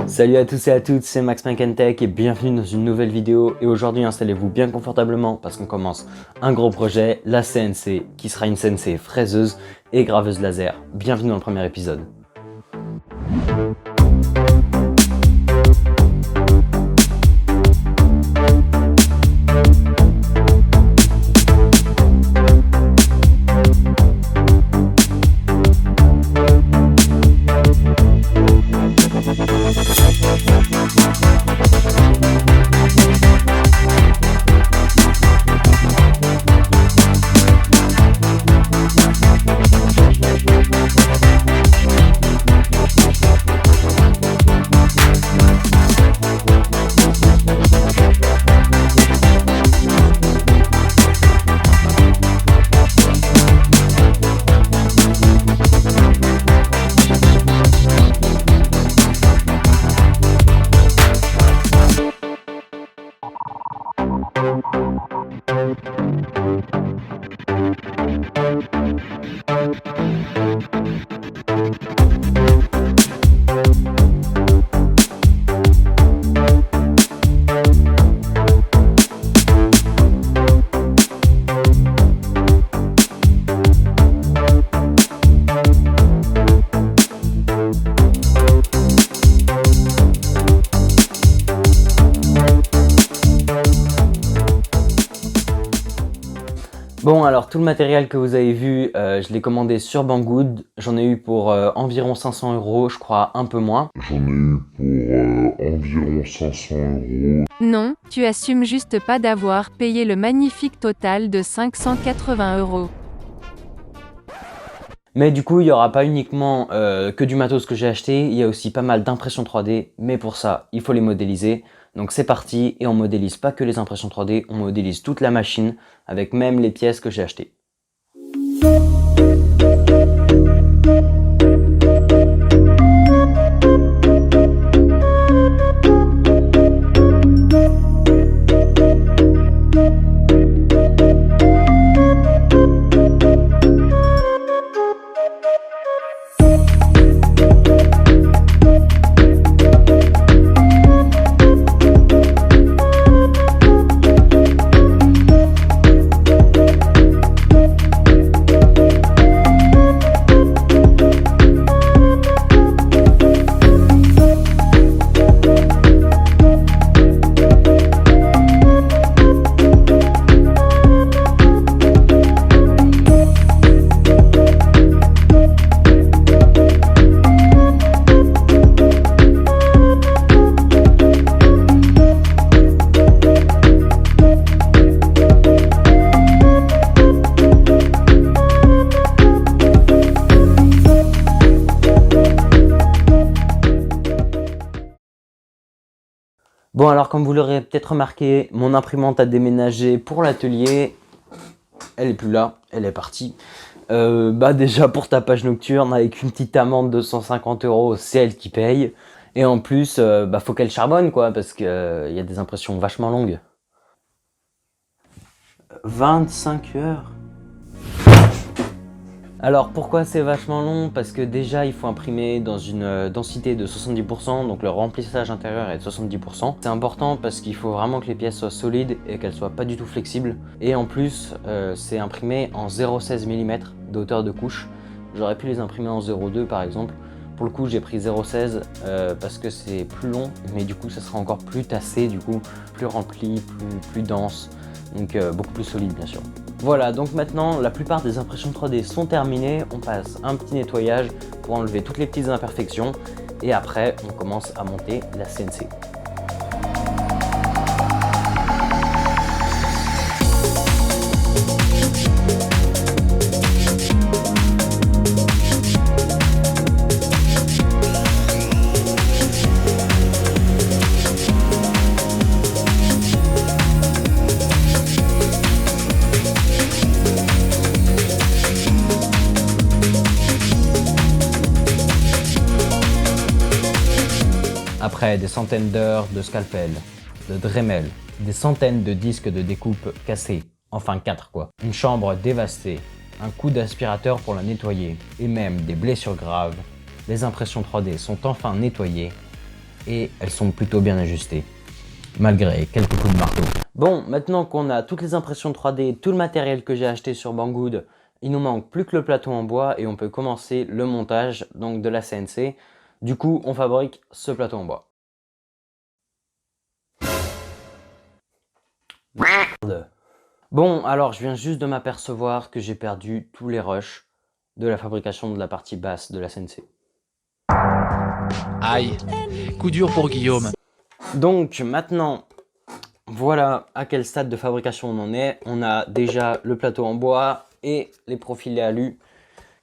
Salut à tous et à toutes, c'est Max Tech et bienvenue dans une nouvelle vidéo. Et aujourd'hui, installez-vous bien confortablement parce qu'on commence un gros projet, la CNC, qui sera une CNC fraiseuse et graveuse laser. Bienvenue dans le premier épisode. Bon, alors tout le matériel que vous avez vu, je l'ai commandé sur Banggood. J'en ai eu pour environ 500 €, je crois un peu moins. J'en ai eu pour environ 500 €. Non, tu assumes juste pas d'avoir payé le magnifique total de 580 €. Mais du coup, il n'y aura pas uniquement que du matos que j'ai acheté, il y a aussi pas mal d'impressions 3D, mais pour ça, il faut les modéliser. Donc c'est parti, et on modélise pas que les impressions 3D, on modélise toute la machine, avec même les pièces que j'ai achetées. Bon, alors comme vous l'aurez peut-être remarqué, mon imprimante a déménagé pour l'atelier. Elle est plus là, elle est partie. Déjà pour ta page nocturne, avec une petite amende de 150 €, c'est elle qui paye. Et en plus, faut qu'elle charbonne quoi, parce qu'il y a des impressions vachement longues. 25 heures. Alors pourquoi c'est vachement long? Parce que déjà il faut imprimer dans une densité de 70%, donc le remplissage intérieur est de 70%. C'est important parce qu'il faut vraiment que les pièces soient solides et qu'elles soient pas du tout flexibles. Et en plus, c'est imprimé en 0,16 mm de hauteur de couche. J'aurais pu les imprimer en 0,2 par exemple. Pour le coup j'ai pris 0,16 parce que c'est plus long, mais du coup ça sera encore plus tassé, du coup plus rempli, plus dense, donc beaucoup plus solide bien sûr. Voilà, donc maintenant la plupart des impressions 3D sont terminées, on passe un petit nettoyage pour enlever toutes les petites imperfections et après on commence à monter la CNC. Après des centaines d'heures de scalpel, de Dremel, des centaines de disques de découpe cassés, enfin 4 quoi, une chambre dévastée, un coup d'aspirateur pour la nettoyer et même des blessures graves, les impressions 3D sont enfin nettoyées et elles sont plutôt bien ajustées, malgré quelques coups de marteau. Bon, maintenant qu'on a toutes les impressions 3D, tout le matériel que j'ai acheté sur Banggood, il nous manque plus que le plateau en bois et on peut commencer le montage donc de la CNC. Du coup, on fabrique ce plateau en bois. Merde. Bon, alors je viens juste de m'apercevoir que j'ai perdu tous les rushs de la fabrication de la partie basse de la CNC. Aïe, coup dur pour Guillaume. Donc maintenant, voilà à quel stade de fabrication on en est. On a déjà le plateau en bois et les profilés alu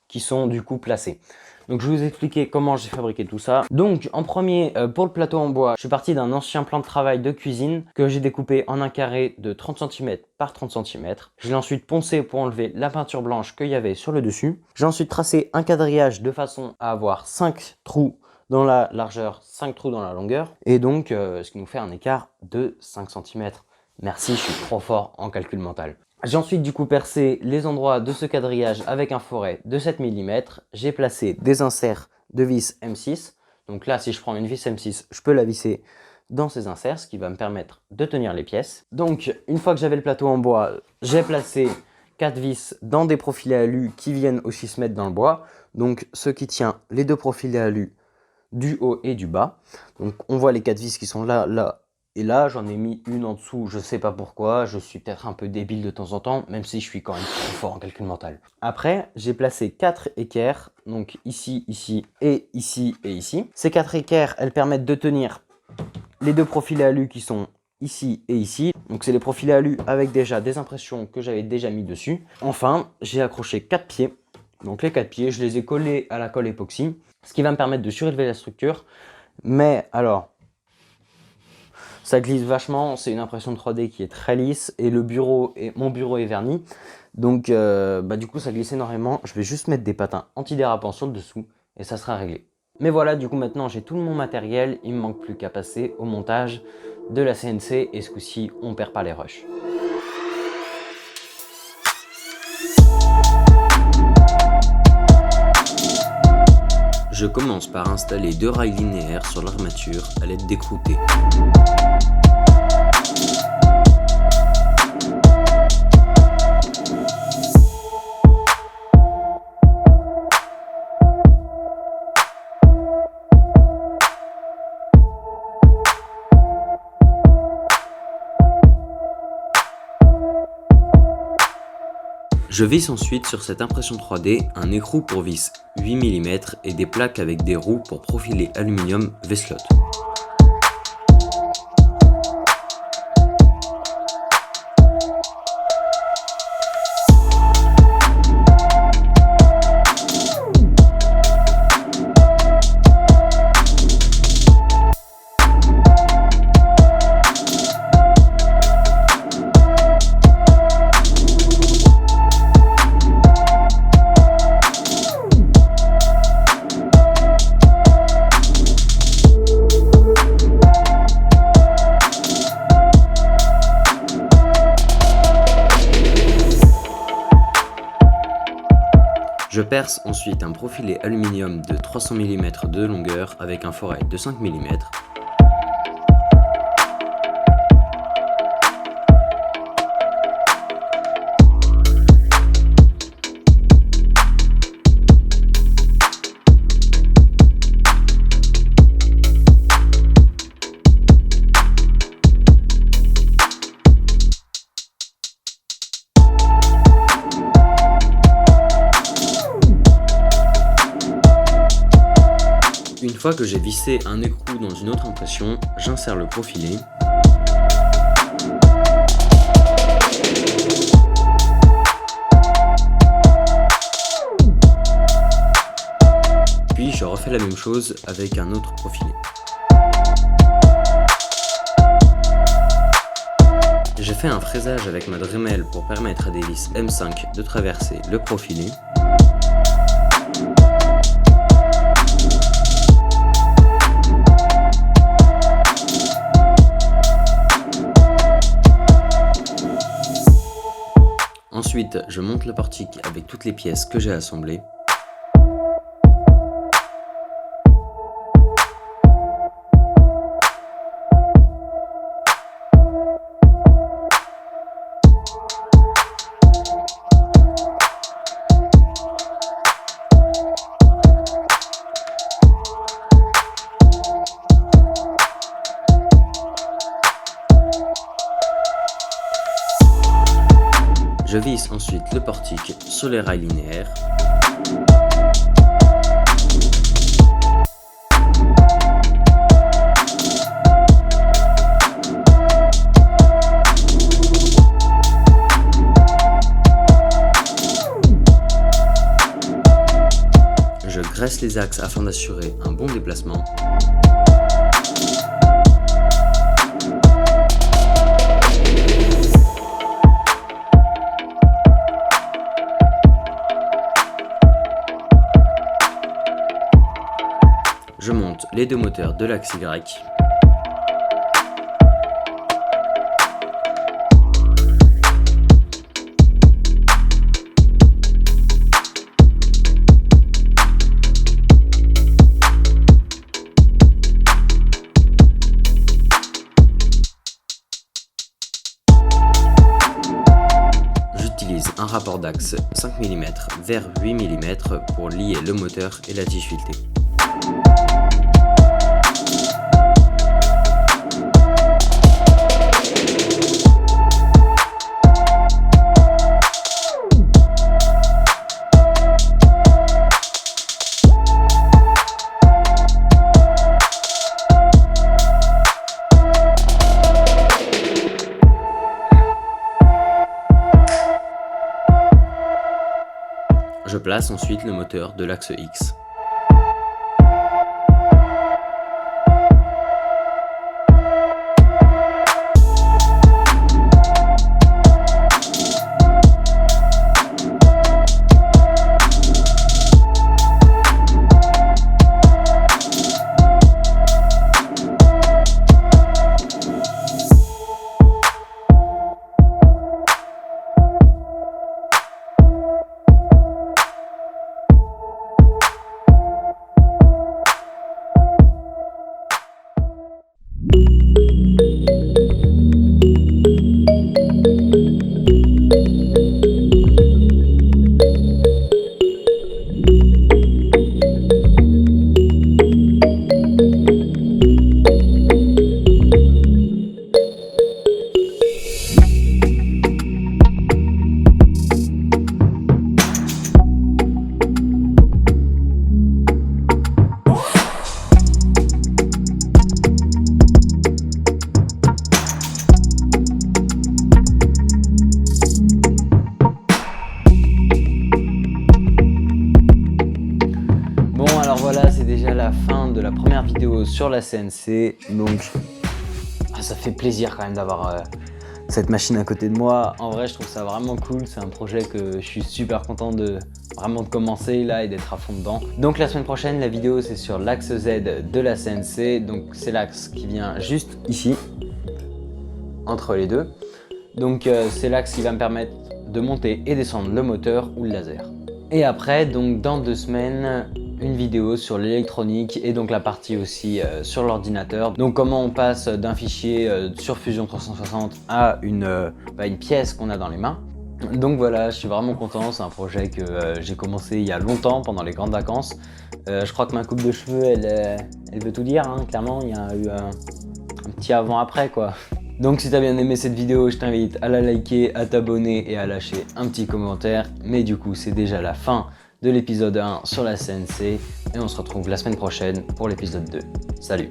qui sont du coup placés. Donc je vais vous expliquer comment j'ai fabriqué tout ça. Donc en premier, pour le plateau en bois, je suis parti d'un ancien plan de travail de cuisine que j'ai découpé en un carré de 30 cm par 30 cm. Je l'ai ensuite poncé pour enlever la peinture blanche qu'il y avait sur le dessus. J'ai ensuite tracé un quadrillage de façon à avoir 5 trous dans la largeur, 5 trous dans la longueur. Et donc ce qui nous fait un écart de 5 cm. Merci, je suis trop fort en calcul mental. J'ai ensuite du coup percé les endroits de ce quadrillage avec un foret de 7 mm. J'ai placé des inserts de vis M6. Donc là, si je prends une vis M6, je peux la visser dans ces inserts, ce qui va me permettre de tenir les pièces. Donc une fois que j'avais le plateau en bois, j'ai placé 4 vis dans des profilés alu qui viennent aussi se mettre dans le bois. Donc ce qui tient les deux profilés alu du haut et du bas. Donc on voit les 4 vis qui sont là, là. Et là, j'en ai mis une en dessous, je sais pas pourquoi, je suis peut-être un peu débile de temps en temps, même si je suis quand même très fort en calcul mental. Après, j'ai placé 4 équerres, donc ici, ici, et ici, et ici. Ces 4 équerres, elles permettent de tenir les deux profilés alu qui sont ici et ici. Donc c'est les profilés alu avec déjà des impressions que j'avais déjà mis dessus. Enfin, j'ai accroché 4 pieds. Donc les 4 pieds, je les ai collés à la colle époxy, ce qui va me permettre de surélever la structure. Mais alors, ça glisse vachement, c'est une impression 3D qui est très lisse et mon bureau est verni. Donc du coup ça glisse énormément. Je vais juste mettre des patins antidérapants sur le dessous et ça sera réglé. Mais voilà, du coup maintenant j'ai tout mon matériel, il me manque plus qu'à passer au montage de la CNC et ce coup-ci on perd pas les rushs. Je commence par installer 2 rails linéaires sur l'armature à l'aide d'écroutés. Je visse ensuite sur cette impression 3D un écrou pour vis 8 mm et des plaques avec des roues pour profilés aluminium Veslot. Je perce ensuite un profilé aluminium de 300 mm de longueur avec un foret de 5 mm. Une fois que j'ai vissé un écrou dans une autre impression, j'insère le profilé. Puis je refais la même chose avec un autre profilé. J'ai fait un fraisage avec ma Dremel pour permettre à des vis M5 de traverser le profilé. Ensuite, je monte le portique avec toutes les pièces que j'ai assemblées. Je visse ensuite le portique sur les rails linéaires. Je graisse les axes afin d'assurer un bon déplacement. Je monte les deux moteurs de l'axe Y. J'utilise un rapport d'axe 5 mm vers 8 mm pour lier le moteur et la tige filetée. Je place ensuite le moteur de l'axe X. Alors voilà, c'est déjà la fin de la première vidéo sur la CNC, donc ça fait plaisir quand même d'avoir cette machine à côté de moi. En vrai, je trouve ça vraiment cool, c'est un projet que je suis super content de commencer là et d'être à fond dedans. Donc la semaine prochaine, la vidéo c'est sur l'axe Z de la CNC, donc c'est l'axe qui vient juste ici, entre les deux. Donc c'est l'axe qui va me permettre de monter et descendre le moteur ou le laser. Et après, donc dans 2 semaines, une vidéo sur l'électronique et donc la partie aussi sur l'ordinateur. Donc comment on passe d'un fichier sur Fusion 360 à une pièce qu'on a dans les mains. Donc voilà, je suis vraiment content, c'est un projet que j'ai commencé il y a longtemps pendant les grandes vacances. Je crois que ma coupe de cheveux, elle veut tout dire, hein, clairement, il y a eu un petit avant-après quoi. Donc si t'as bien aimé cette vidéo, je t'invite à la liker, à t'abonner et à lâcher un petit commentaire. Mais du coup, c'est déjà la fin de l'épisode 1 sur la CNC et on se retrouve la semaine prochaine pour l'épisode 2. Salut!